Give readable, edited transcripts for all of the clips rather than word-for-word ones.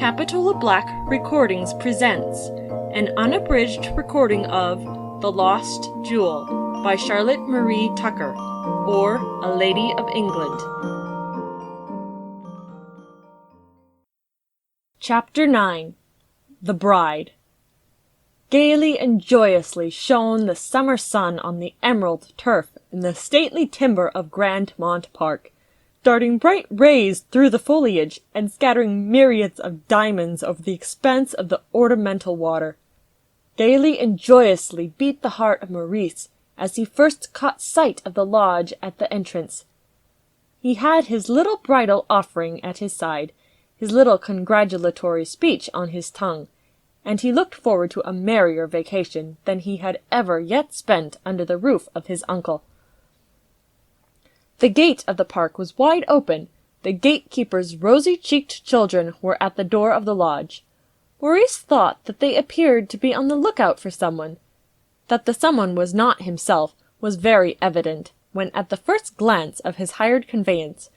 Capitola Black Recordings presents an unabridged recording of The Lost Jewel by Charlotte Marie Tucker, or A Lady of England. Chapter 9. The Bride. Gaily and joyously shone the summer sun on the emerald turf in the stately timber of Grandmont Park, darting bright rays through the foliage and scattering myriads of diamonds over the expanse of the ornamental water. Gaily and joyously beat the heart of Maurice as he first caught sight of the lodge at the entrance. He had his little bridal offering at his side, his little congratulatory speech on his tongue, and he looked forward to a merrier vacation than he had ever yet spent under the roof of his uncle. The gate of the park was wide open. The gatekeeper's rosy-cheeked children were at the door of the lodge. Maurice thought that they appeared to be on the lookout for someone. That the someone was not himself was very evident, when at the first glance of his hired conveyance,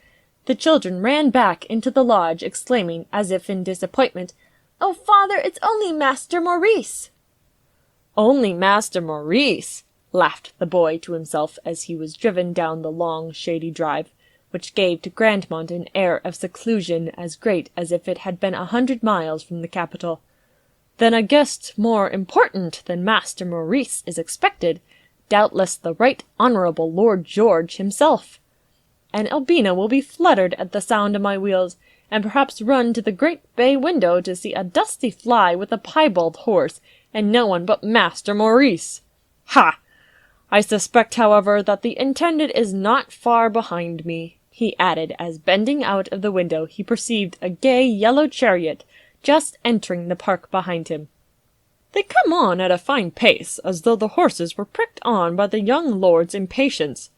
the children ran back into the lodge, exclaiming, as if in disappointment, "Oh, father, it's only Master Maurice!" "Only Master Maurice!" laughed the boy to himself as he was driven down the long, shady drive, which gave to Grandmont an air of seclusion as great as if it had been 100 miles from the capital. "Then a guest more important than Master Maurice is expected, doubtless the Right Honourable Lord George himself. And Albina will be fluttered at the sound of my wheels, and perhaps run to the great bay window to see a dusty fly with a piebald horse, and no one but Master Maurice. Ha! I suspect, however, that the intendant is not far behind me," he added, as bending out of the window he perceived a gay yellow chariot just entering the park behind him. "They come on at a fine pace, as though the horses were pricked on by the young lord's impatience.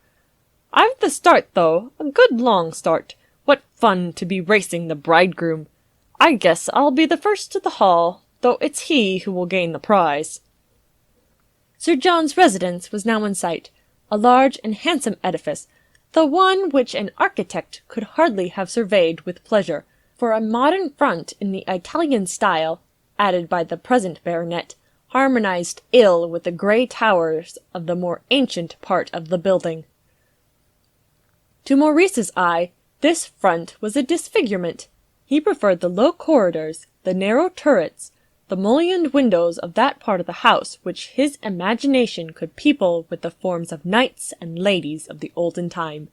I've the start, though, a good long start. What fun to be racing the bridegroom! I guess I'll be the first to the hall, though it's he who will gain the prize." Sir John's residence was now in sight, a large and handsome edifice, the one which an architect could hardly have surveyed with pleasure, for a modern front in the Italian style, added by the present baronet, harmonized ill with the grey towers of the more ancient part of the building. To Maurice's eye, this front was a disfigurement. He preferred the low corridors, the narrow turrets, the mullioned windows of that part of the house which his imagination could people with the forms of knights and ladies of the olden time.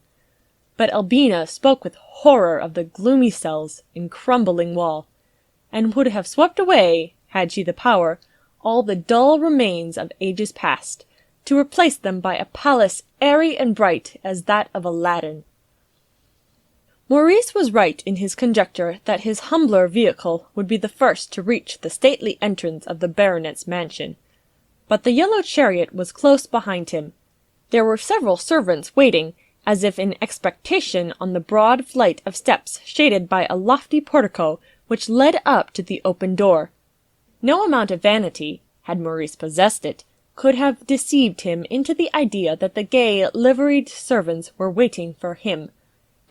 But Albina spoke with horror of the gloomy cells and crumbling wall, and would have swept away, had she the power, all the dull remains of ages past, to replace them by a palace airy and bright as that of Aladdin. Maurice was right in his conjecture that his humbler vehicle would be the first to reach the stately entrance of the baronet's mansion. But the yellow chariot was close behind him. There were several servants waiting, as if in expectation, on the broad flight of steps shaded by a lofty portico which led up to the open door. No amount of vanity, had Maurice possessed it, could have deceived him into the idea that the gay, liveried servants were waiting for him.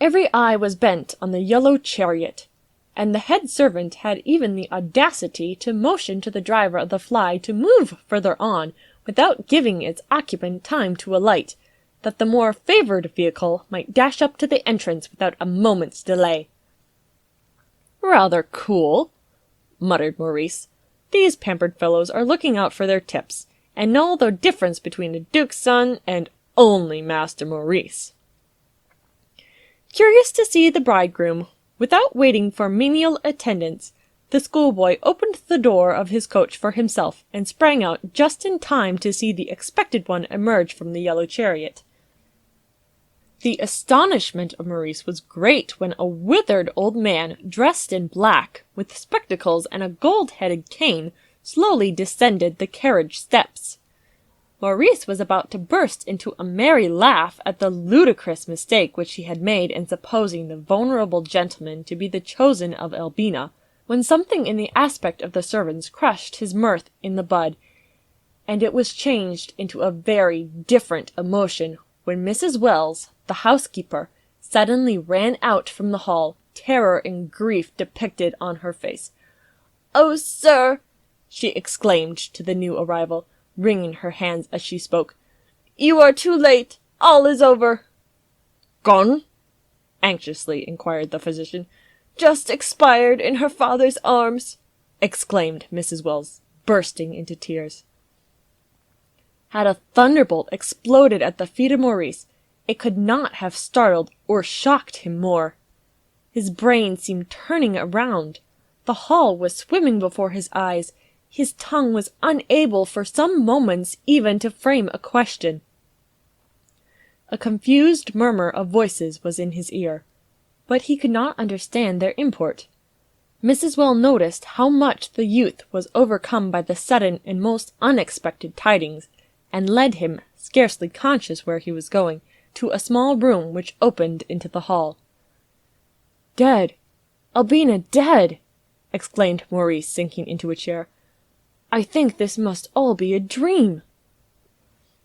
Every eye was bent on the yellow chariot, and the head servant had even the audacity to motion to the driver of the fly to move further on without giving its occupant time to alight, that the more favoured vehicle might dash up to the entrance without a moment's delay. "Rather cool," muttered Maurice. "These pampered fellows are looking out for their tips, and know the difference between a duke's son and only Master Maurice." Curious to see the bridegroom, without waiting for menial attendance, the schoolboy opened the door of his coach for himself, and sprang out just in time to see the expected one emerge from the yellow chariot. The astonishment of Maurice was great when a withered old man, dressed in black, with spectacles and a gold-headed cane, slowly descended the carriage steps. Maurice was about to burst into a merry laugh at the ludicrous mistake which he had made in supposing the venerable gentleman to be the chosen of Albina, when something in the aspect of the servants crushed his mirth in the bud, and it was changed into a very different emotion when Mrs. Wells, the housekeeper, suddenly ran out from the hall, terror and grief depicted on her face. "Oh, sir," she exclaimed to the new arrival, wringing her hands as she spoke, "you are too late. All is over." "Gone?" anxiously inquired the physician. "Just expired in her father's arms," exclaimed Mrs. Wells, bursting into tears. Had a thunderbolt exploded at the feet of Maurice, it could not have startled or shocked him more. His brain seemed turning around. The hall was swimming before his eyes. His tongue was unable for some moments even to frame a question. A confused murmur of voices was in his ear, but he could not understand their import. Mrs. Wells noticed how much the youth was overcome by the sudden and most unexpected tidings, and led him, scarcely conscious where he was going, to a small room which opened into the hall. "Dead! Albina dead!" exclaimed Maurice, sinking into a chair. "I think this must all be a dream."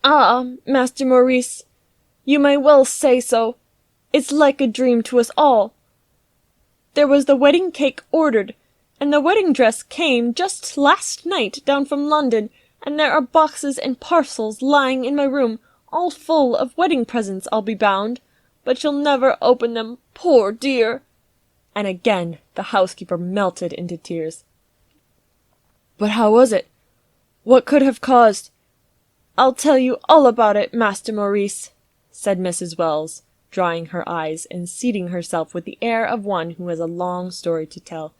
"Ah, Master Maurice, you may well say so. It's like a dream to us all. There was the wedding cake ordered, and the wedding dress came just last night down from London, and there are boxes and parcels lying in my room, all full of wedding presents, I'll be bound, but she'll never open them, poor dear." And again the housekeeper melted into tears. "But how was it? What could have caused—" "I'll tell you all about it, Master Maurice," said Mrs. Wells, drying her eyes and seating herself with the air of one who has a long story to tell.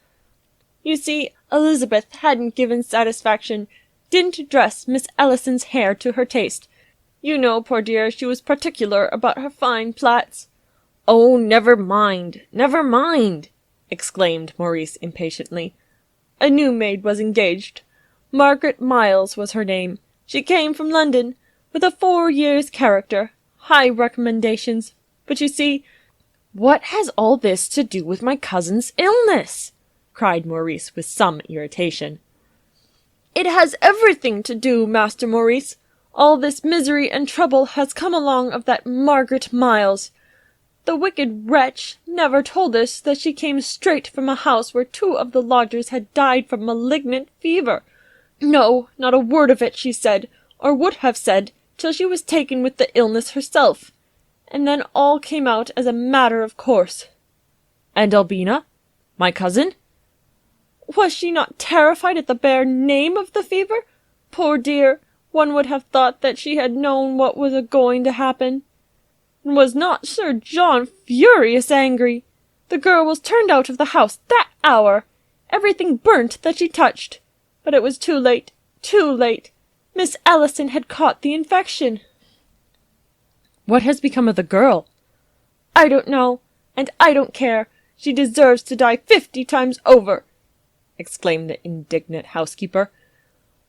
"You see, Elizabeth hadn't given satisfaction, didn't dress Miss Ellison's hair to her taste. You know, poor dear, she was particular about her fine plaits." "Oh, never mind, never mind!" exclaimed Maurice impatiently. "A new maid was engaged. Margaret Miles was her name. She came from London, with a 4 years' character, high recommendations. But you see—" "What has all this to do with my cousin's illness?" cried Maurice with some irritation. "It has everything to do, Master Maurice. All this misery and trouble has come along of that Margaret Miles. The wicked wretch never told us that she came straight from a house where 2 of the lodgers had died from malignant fever. No, not a word of it she said, or would have said, till she was taken with the illness herself. And then all came out as a matter of course." "And Albina? My cousin?" "Was she not terrified at the bare name of the fever? Poor dear, one would have thought that she had known what was a-going to happen. And was not Sir John furious angry? The girl was turned out of the house that hour, everything burnt that she touched. But it was too late, too late. Miss Ellison had caught the infection." "What has become of the girl?" "I don't know, and I don't care. She deserves to die 50 times over," exclaimed the indignant housekeeper.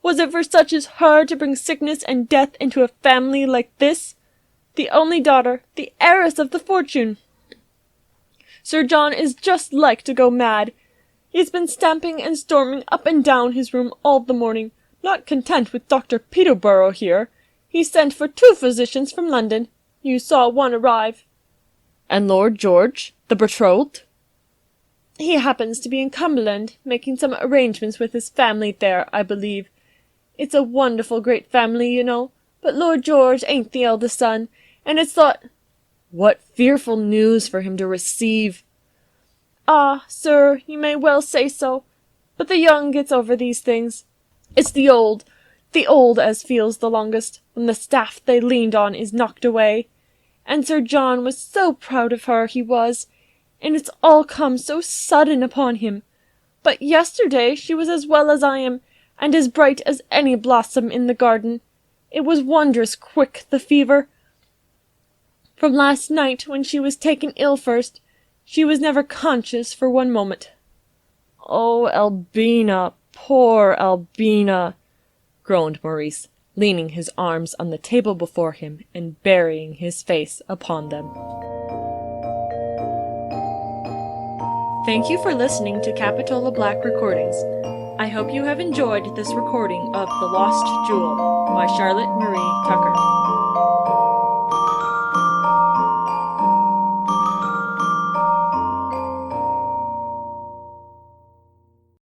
"Was it for such as her to bring sickness and death into a family like this? The only daughter, the heiress of the fortune. Sir John is just like to go mad. He's been stamping and storming up and down his room all the morning, not content with Dr. Peterborough here. He sent for 2 physicians from London. You saw one arrive." "And Lord George, the betrothed?" "He happens to be in Cumberland, making some arrangements with his family there, I believe. It's a wonderful great family, you know, but Lord George ain't the eldest son, and it's thought—" "What fearful news for him to receive!" "Ah, sir, you may well say so. But the young gets over these things. It's the old as feels the longest, when the staff they leaned on is knocked away. And Sir John was so proud of her, he was, and it's all come so sudden upon him. But yesterday she was as well as I am, and as bright as any blossom in the garden. It was wondrous quick, the fever. From last night, when she was taken ill first, she was never conscious for 1 moment." "Oh, Albina, poor Albina!" groaned Maurice, leaning his arms on the table before him and burying his face upon them. Thank you for listening to Capitola Black Recordings. I hope you have enjoyed this recording of The Lost Jewel by Charlotte Marie Tucker.